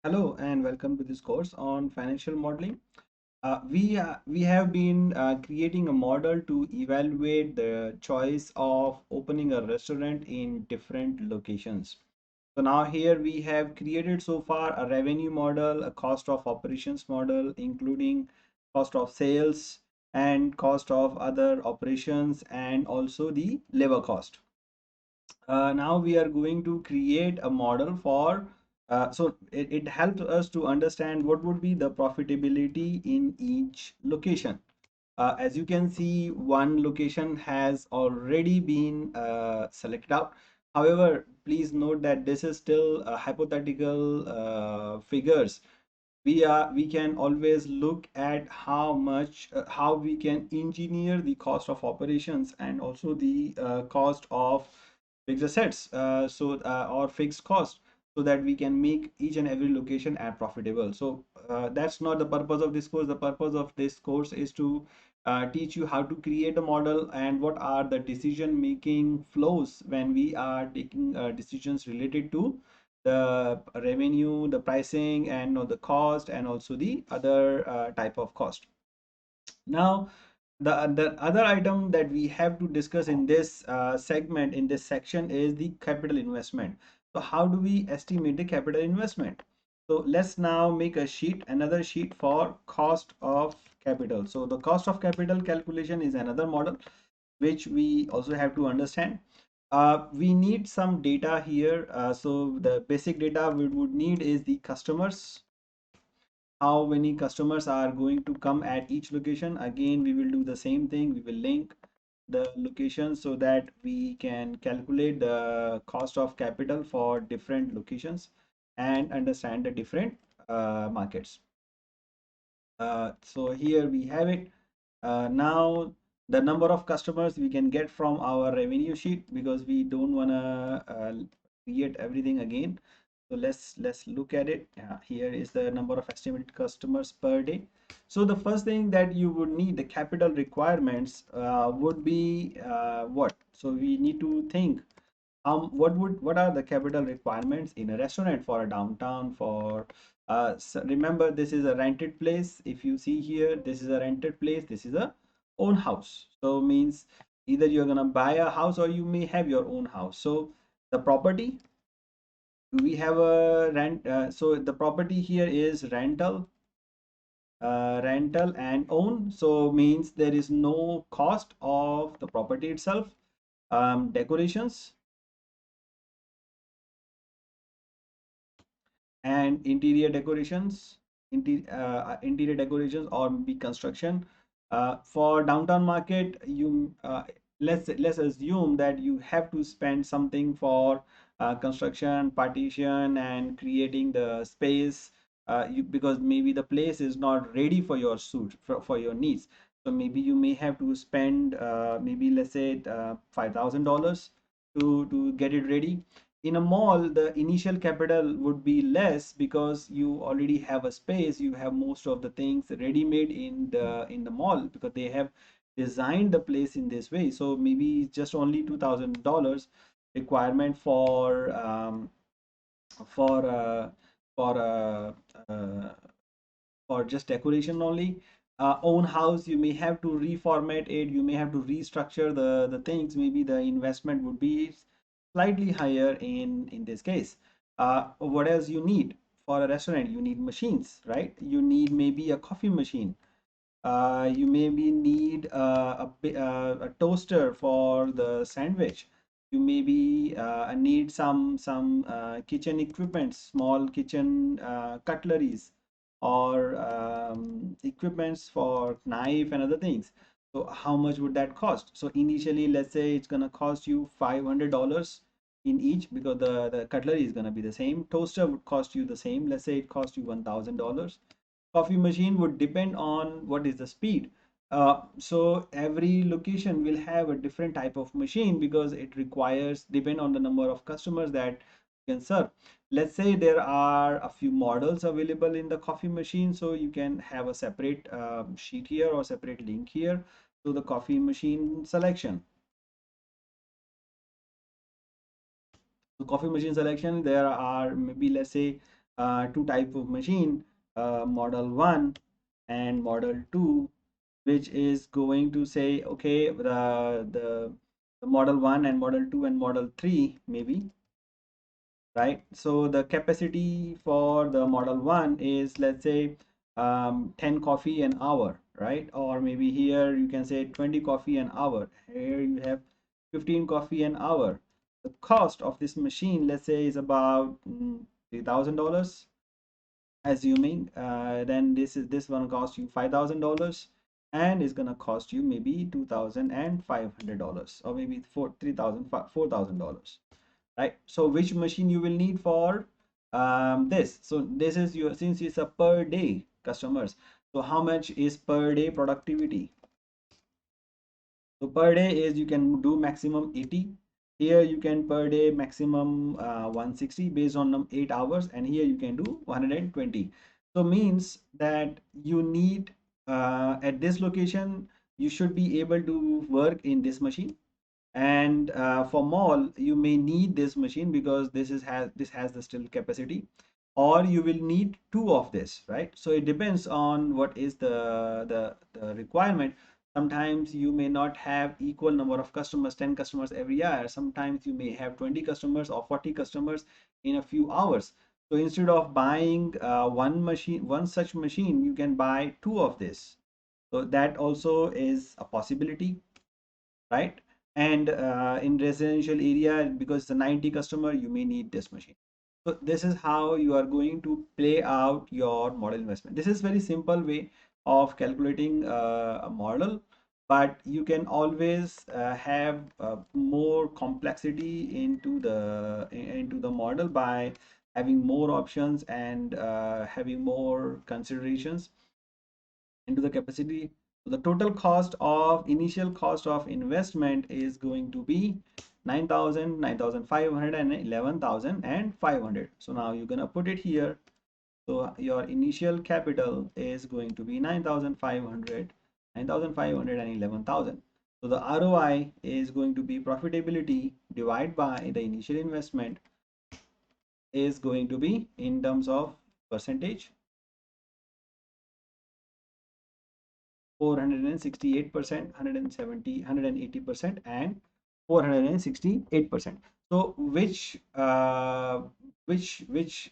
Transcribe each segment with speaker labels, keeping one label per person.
Speaker 1: Hello and welcome to this course on financial modeling. We have been creating a model to evaluate the choice of opening a restaurant in different locations. So now here we have created so far a revenue model, a cost of operations model, including cost of sales and cost of other operations and also the labor cost. Now we are going to create a model for it helps us to understand what would be the profitability in each location. As you can see, one location has already been selected out. However, please note that this is still hypothetical figures. We can always look at how we can engineer the cost of operations and also the cost of fixed assets or fixed cost, so that we can make each and every location as profitable. So that's not the purpose of this course. The purpose of this course is to teach you how to create a model and what are the decision making flows when we are taking decisions related to the revenue, the pricing, and the cost, and also the other type of cost. Now, the other item that we have to discuss in this segment, in this section, is the capital investment. So how do we estimate the capital investment? So let's now make a sheet, another sheet for cost of capital. So the cost of capital calculation is another model which we also have to understand. We need some data here. So the basic data we would need is the customers, how many customers are going to come at each location. Again, we will do the same thing. We will link the location so that we can calculate the cost of capital for different locations and understand the different markets. So here we have it. Now the number of customers we can get from our revenue sheet, because we don't want to create everything again. So let's look at it. Here is the number of estimated customers per day. So the first thing that you would need, the capital requirements would be what? So we need to think what are the capital requirements in a restaurant for a downtown for remember, this is a rented place. If you see here, this is a rented place, this is a own house. So means either you're gonna buy a house or you may have your own house. So the property, we have a rent, so the property here is rental and own. So means there is no cost of the property itself. Decorations and interior decorations or maybe construction. For downtown market, let's assume that you have to spend something for construction, partition, and creating the space, because maybe the place is not ready for your suit, for your needs. So maybe you may have to spend maybe let's say $5,000 to get it ready. In a mall, the initial capital would be less because you already have a space, you have most of the things ready made in the mall, because they have designed the place in this way. So maybe just only $2,000 requirement for uh, for uh, uh, for just decoration only. Own house, you may have to reformat it, you may have to restructure the things. Maybe the investment would be slightly higher in this case. What else you need for a restaurant? You need machines, right? You need maybe a coffee machine. You maybe need a toaster for the sandwich. You maybe need some kitchen equipment, small kitchen cutleries, or equipments for knife and other things. So how much would that cost? So initially, let's say it's gonna cost you $500 in each, because the cutlery is gonna be the same. Toaster would cost you the same. Let's say it cost you $1,000. Coffee machine would depend on what is the speed. So every location will have a different type of machine, because it requires depend on the number of customers that you can serve. Let's say there are a few models available in the coffee machine, so you can have a separate sheet here or separate link here to the coffee machine selection. So coffee machine selection, there are maybe let's say two type of machine, model 1 and model 2, which is going to say, okay, the model 1 and model 2 and model 3 maybe, right? So the capacity for the model 1 is, let's say, 10 coffee an hour, right? Or maybe here you can say 20 coffee an hour. Here you have 15 coffee an hour. The cost of this machine, let's say, is about $3,000, assuming then this one cost you $5,000, and is gonna cost you maybe $2,500, or maybe $4,000, right? So which machine you will need for this? So this is your, since it's a per day customers, so how much is per day productivity? So per day is you can do maximum 80. Here you can per day maximum 160 based on 8 hours, and here you can do 120. So means that you need at this location you should be able to work in this machine, and for mall you may need this machine because this has the still capacity, or you will need two of this, right? So it depends on what is the requirement. Sometimes you may not have equal number of customers, 10 customers every year. Sometimes you may have 20 customers or 40 customers in a few hours. So instead of buying one such machine, you can buy two of this. So that also is a possibility, right? And in residential area, because it's a 90 customer, you may need this machine. So this is how you are going to play out your model investment. This is very simple way of calculating a model, but you can always have more complexity into the model by having more options and having more considerations into the capacity. So the total cost of initial cost of investment is going to be 9,000, 9,500, and 11,500. So now you're gonna put it here. So your initial capital is going to be 9,500, 9,500, and 11,000. So the ROI is going to be profitability divided by the initial investment, is going to be in terms of percentage, 468%, 170, 180%, and 468%. So which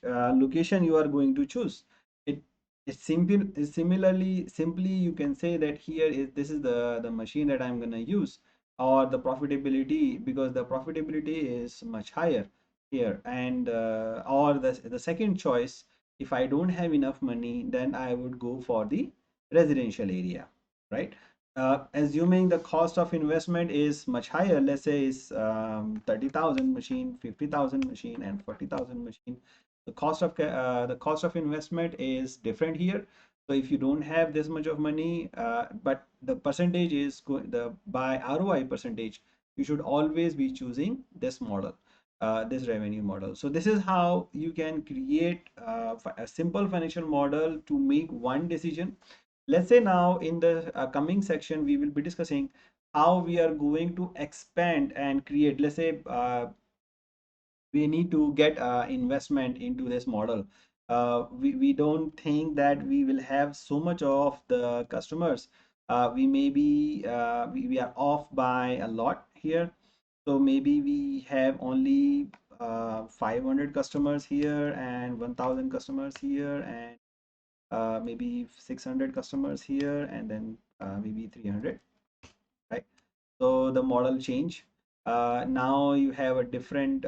Speaker 1: location you are going to choose? It it's simple is similarly simply you can say that here is, this is the machine that I'm gonna use, or the profitability, because the profitability is much higher here, and or the second choice, if I don't have enough money, then I would go for the residential area, right? Assuming the cost of investment is much higher, let's say is 30,000 machine, 50,000 machine, and 40,000 machine. The cost of investment is different here. So if you don't have this much of money, but the percentage is the by ROI percentage, you should always be choosing this model, this revenue model. So this is how you can create a simple financial model to make one decision. Let's say now in the coming section, we will be discussing how we are going to expand and create. Let's say we need to get investment into this model. We don't think that we will have so much of the customers. We may be we are off by a lot here. So maybe we have only 500 customers here and 1,000 customers here, and maybe 600 customers here, and then maybe 300, right? So the model change. Now you have a different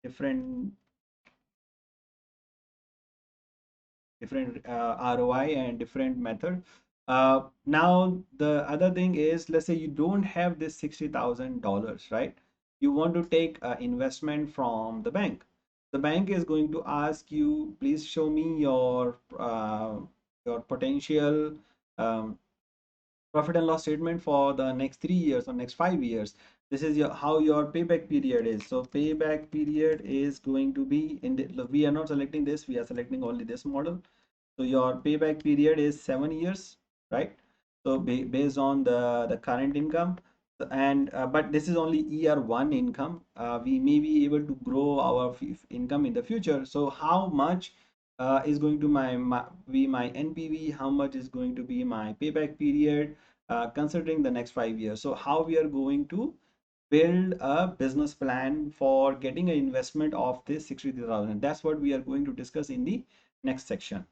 Speaker 1: different ROI and different method. Now the other thing is, let's say you don't have this $60,000, right? You want to take investment from the bank. The bank is going to ask you, please show me your potential um, profit and loss statement for the next 3 years or next 5 years. This is your how your payback period is. So payback period is going to be in the, we are not selecting this, we are selecting only this model. So your payback period is 7 years, right? So based on the current income. and but this is only year one income. We may be able to grow our income in the future. So how much is going to be my NPV? How much is going to be my payback period, considering the next 5 years? So how we are going to build a business plan for getting an investment of this 63,000. That's what we are going to discuss in the next section.